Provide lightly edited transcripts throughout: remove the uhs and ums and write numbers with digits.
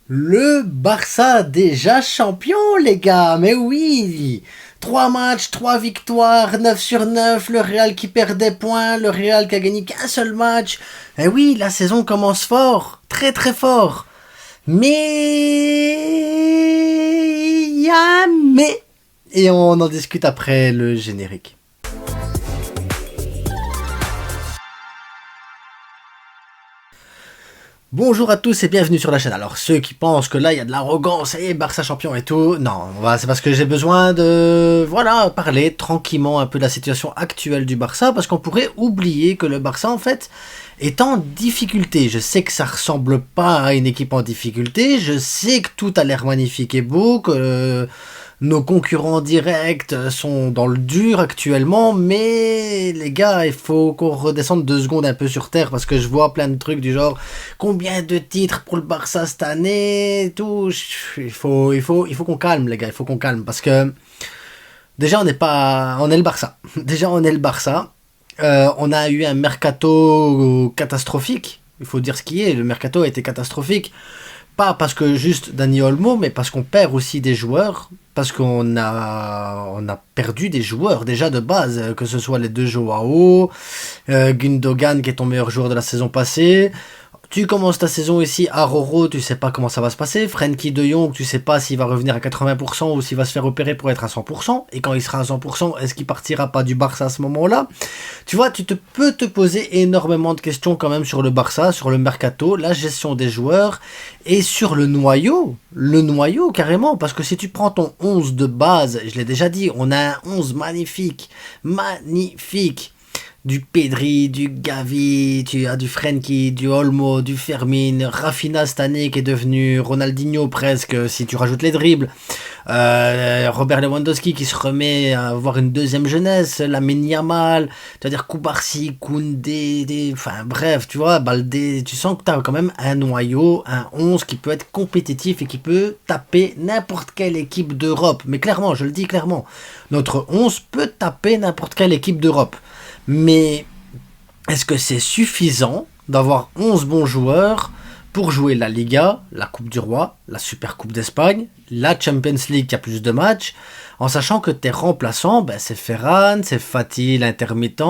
Le Barça déjà champion, les gars, mais oui! 3 matchs, 3 victoires, 9 sur 9, le Real qui perd des points, le Real qui a gagné qu'un seul match. Et oui, la saison commence fort, très très fort. Mais... il y a un mais. Et on en discute après le générique. Bonjour à tous et bienvenue sur la chaîne. Alors ceux qui pensent que là il y a de l'arrogance et Barça champion et tout, non, c'est parce que j'ai besoin de parler tranquillement un peu de la situation actuelle du Barça, parce qu'on pourrait oublier que le Barça en fait est en difficulté. Je sais que ça ressemble pas à une équipe en difficulté, je sais que tout a l'air magnifique et beau, que nos concurrents directs sont dans le dur actuellement, mais les gars, il faut qu'on redescende 2 secondes un peu sur terre, parce que je vois plein de trucs du genre combien de titres pour le Barça cette année, tout. Il faut qu'on calme, les gars, il faut qu'on calme, parce que déjà on est le Barça. Déjà on est le Barça. On a eu un mercato catastrophique. Il faut dire ce qui est. Le mercato a été catastrophique. Pas parce que juste Dani Olmo, mais parce qu'on perd aussi des joueurs, parce qu'on a perdu des joueurs déjà de base, que ce soit les deux Joao, Gundogan qui est ton meilleur joueur de la saison passée. Tu commences ta saison ici à Roro, tu sais pas comment ça va se passer. Frenkie de Jong, tu sais pas s'il va revenir à 80% ou s'il va se faire opérer pour être à 100%. Et quand il sera à 100%, est-ce qu'il partira pas du Barça à ce moment-là? Tu vois, peux te poser énormément de questions quand même sur le Barça, sur le mercato, la gestion des joueurs et sur le noyau. Le noyau carrément, parce que si tu prends ton 11 de base, je l'ai déjà dit, on a un 11 magnifique. Magnifique. Du Pedri, du Gavi, tu as du Frenkie, du Olmo, du Fermin, Rafinha cette année qui est devenu Ronaldinho presque si tu rajoutes les dribbles, Robert Lewandowski qui se remet à avoir une deuxième jeunesse, Lamine Yamal, tu vas dire Koubarsi, Koundé, enfin bref, tu vois, Baldé, tu sens que tu as quand même un noyau, un 11 qui peut être compétitif et qui peut taper n'importe quelle équipe d'Europe, mais clairement, je le dis clairement, notre 11 peut taper n'importe quelle équipe d'Europe. Mais est-ce que c'est suffisant d'avoir 11 bons joueurs pour jouer la Liga, la Coupe du Roi, la Super Coupe d'Espagne, la Champions League qui a plus de matchs, en sachant que tes remplaçants, c'est Ferran, c'est Fati l'intermittent,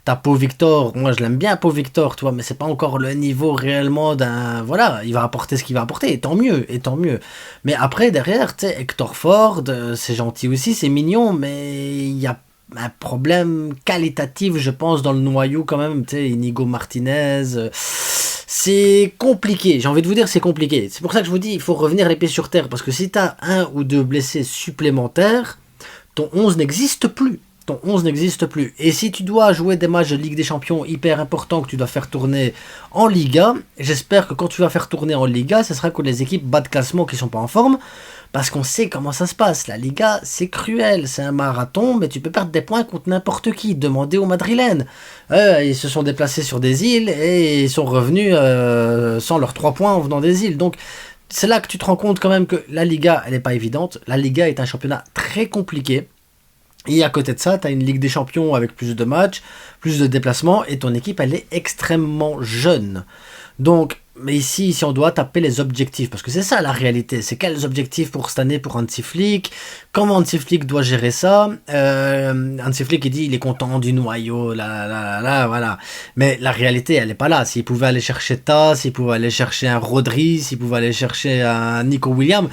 t'as Pau Victor, moi je l'aime bien Pau Victor, tu vois, mais c'est pas encore le niveau réellement d'un... Voilà, il va apporter ce qu'il va apporter, et tant mieux, et tant mieux. Mais après, derrière, tu sais, Hector Ford, c'est gentil aussi, c'est mignon, mais il y a un problème qualitatif, je pense, dans le noyau quand même. Tu sais, Inigo Martinez, c'est compliqué. J'ai envie de vous dire, c'est compliqué. C'est pour ça que je vous dis, il faut revenir les pieds sur terre. Parce que si tu as 1 ou 2 blessés supplémentaires, ton 11 n'existe plus. Ton 11 n'existe plus. Et si tu dois jouer des matchs de Ligue des Champions hyper importants que tu dois faire tourner en Liga, j'espère que quand tu vas faire tourner en Liga, ce sera que les équipes bas de classement qui sont pas en forme. Parce qu'on sait comment ça se passe. La Liga, c'est cruel. C'est un marathon, mais tu peux perdre des points contre n'importe qui. Demandez aux Madrilènes. Ils se sont déplacés sur des îles et ils sont revenus sans leurs 3 points en venant des îles. Donc, c'est là que tu te rends compte quand même que la Liga, elle n'est pas évidente. La Liga est un championnat très compliqué. Et à côté de ça, tu as une Ligue des Champions avec plus de matchs, plus de déplacements, et ton équipe, elle est extrêmement jeune. Donc, mais ici, si on doit taper les objectifs, parce que c'est ça la réalité, c'est quels objectifs pour cette année pour Hansi Flick, comment Hansi Flick doit gérer ça. Hansi Flick, il dit il est content du noyau, voilà. Mais la réalité, elle n'est pas là. S'il pouvait aller chercher Tas, s'il pouvait aller chercher un Rodri, s'il pouvait aller chercher un Nico Williams,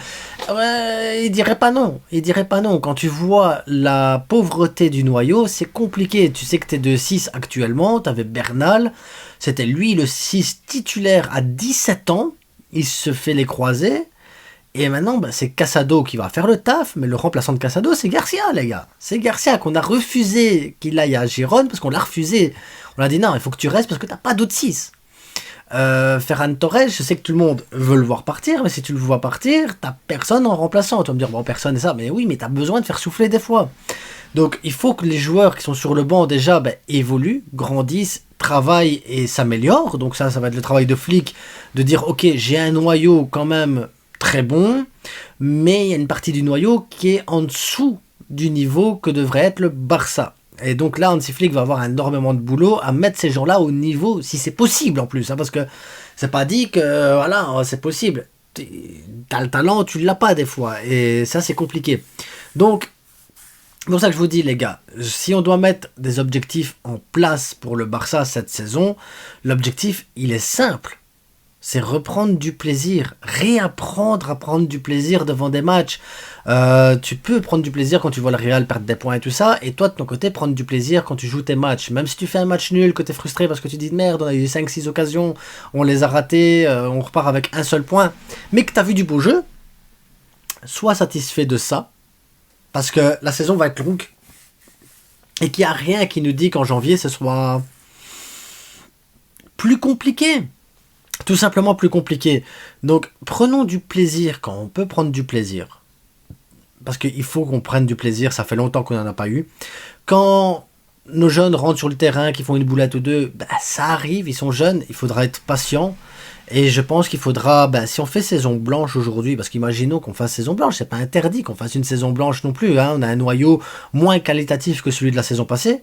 il dirait pas non. Il dirait pas non. Quand tu vois la pauvreté du noyau, c'est compliqué. Tu sais que t'es de 6 actuellement, t'avais Bernal. C'était lui le 6 titulaire à 17 ans. Il se fait les croisés. Et maintenant, c'est Casado qui va faire le taf. Mais le remplaçant de Casado, c'est Garcia, les gars. C'est Garcia qu'on a refusé qu'il aille à Gérone. Parce qu'on l'a refusé. On a dit non, il faut que tu restes parce que t'as pas d'autres 6. Ferran Torres, je sais que tout le monde veut le voir partir. Mais si tu le vois partir, t'as personne en remplaçant. Tu vas me dire, bon, personne et ça. Mais oui, mais t'as besoin de faire souffler des fois. Donc il faut que les joueurs qui sont sur le banc déjà évoluent, grandissent, travaillent et s'améliorent. Donc ça va être le travail de Flick, de dire ok, j'ai un noyau quand même très bon, mais il y a une partie du noyau qui est en dessous du niveau que devrait être le Barça. Et donc là, Hansi Flick va avoir énormément de boulot à mettre ces gens-là au niveau, si c'est possible en plus, parce que c'est pas dit que voilà, c'est possible. t'as le talent, tu l'as pas des fois. Et ça, c'est compliqué. Donc, c'est pour ça que je vous dis, les gars, si on doit mettre des objectifs en place pour le Barça cette saison, l'objectif, il est simple. C'est reprendre du plaisir, réapprendre à prendre du plaisir devant des matchs. Tu peux prendre du plaisir quand tu vois le Real perdre des points et tout ça, et toi de ton côté prendre du plaisir quand tu joues tes matchs. Même si tu fais un match nul, que tu es frustré parce que tu dis merde, on a eu 5-6 occasions, on les a ratées, on repart avec un seul point, mais que tu as vu du beau jeu, sois satisfait de ça, parce que la saison va être longue, et qu'il n'y a rien qui nous dit qu'en janvier ce soit plus compliqué. Tout simplement plus compliqué. Donc prenons du plaisir quand on peut prendre du plaisir. Parce qu'il faut qu'on prenne du plaisir, ça fait longtemps qu'on n'en a pas eu. Quand nos jeunes rentrent sur le terrain, qui font une boulette ou deux, ça arrive, ils sont jeunes, il faudra être patient. Et je pense qu'il faudra, si on fait saison blanche aujourd'hui, parce qu'imaginons qu'on fasse saison blanche, c'est pas interdit qu'on fasse une saison blanche non plus, hein, on a un noyau moins qualitatif que celui de la saison passée,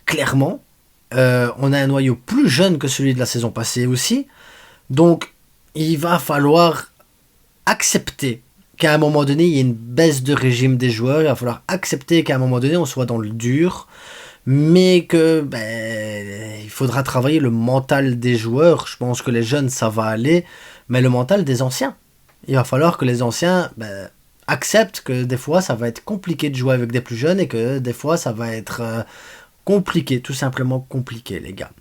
clairement. On a un noyau plus jeune que celui de la saison passée aussi. Donc, il va falloir accepter qu'à un moment donné, il y ait une baisse de régime des joueurs. Il va falloir accepter qu'à un moment donné, on soit dans le dur. Mais que il faudra travailler le mental des joueurs. Je pense que les jeunes, ça va aller. Mais le mental des anciens. Il va falloir que les anciens acceptent que des fois, ça va être compliqué de jouer avec des plus jeunes. Et que des fois, ça va être compliqué. Tout simplement compliqué, les gars.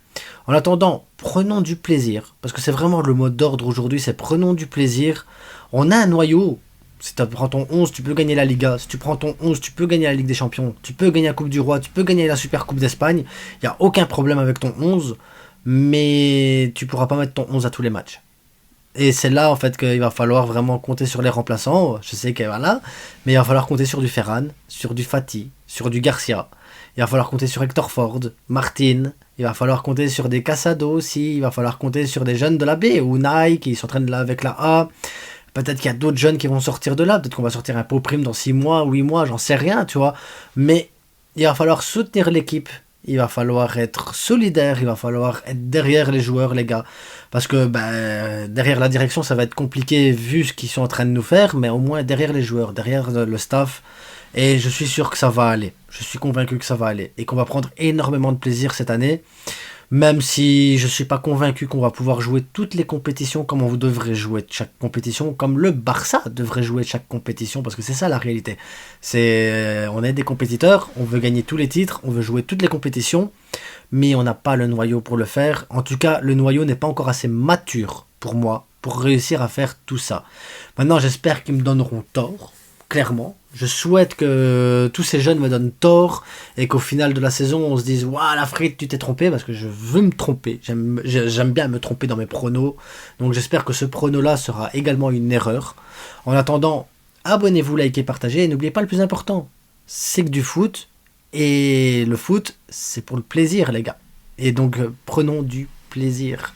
En attendant, prenons du plaisir, parce que c'est vraiment le mot d'ordre aujourd'hui, c'est prenons du plaisir. On a un noyau, si tu prends ton 11, tu peux gagner la Liga, si tu prends ton 11, tu peux gagner la Ligue des Champions, tu peux gagner la Coupe du Roi, tu peux gagner la Super Coupe d'Espagne, il n'y a aucun problème avec ton 11, mais tu pourras pas mettre ton 11 à tous les matchs. Et c'est là en fait qu'il va falloir vraiment compter sur les remplaçants, je sais qu'il y a là, mais il va falloir compter sur du Ferran, sur du Fati, sur du Garcia. Il va falloir compter sur Hector Ford, Martin, il va falloir compter sur des Casado aussi, il va falloir compter sur des jeunes de la B, ou Nike qui s'entraînent là avec la A. Peut-être qu'il y a d'autres jeunes qui vont sortir de là, peut-être qu'on va sortir un pot prime dans 6 mois, 8 mois, j'en sais rien, tu vois. Mais il va falloir soutenir l'équipe, il va falloir être solidaire, il va falloir être derrière les joueurs, les gars. Parce que derrière la direction, ça va être compliqué vu ce qu'ils sont en train de nous faire, mais au moins derrière les joueurs, derrière le staff. Et je suis sûr que ça va aller. Je suis convaincu que ça va aller. Et qu'on va prendre énormément de plaisir cette année. Même si je ne suis pas convaincu qu'on va pouvoir jouer toutes les compétitions comme on devrait jouer chaque compétition. Comme le Barça devrait jouer chaque compétition. Parce que c'est ça la réalité. On est des compétiteurs. On veut gagner tous les titres. On veut jouer toutes les compétitions. Mais on n'a pas le noyau pour le faire. En tout cas, le noyau n'est pas encore assez mature pour moi. Pour réussir à faire tout ça. Maintenant, j'espère qu'ils me donneront tort. Clairement, je souhaite que tous ces jeunes me donnent tort et qu'au final de la saison, on se dise « Waouh, la frite, tu t'es trompé » parce que je veux me tromper. J'aime bien me tromper dans mes pronos. Donc j'espère que ce prono-là sera également une erreur. En attendant, abonnez-vous, likez, partagez et n'oubliez pas le plus important. C'est que du foot et le foot, c'est pour le plaisir, les gars. Et donc, prenons du plaisir.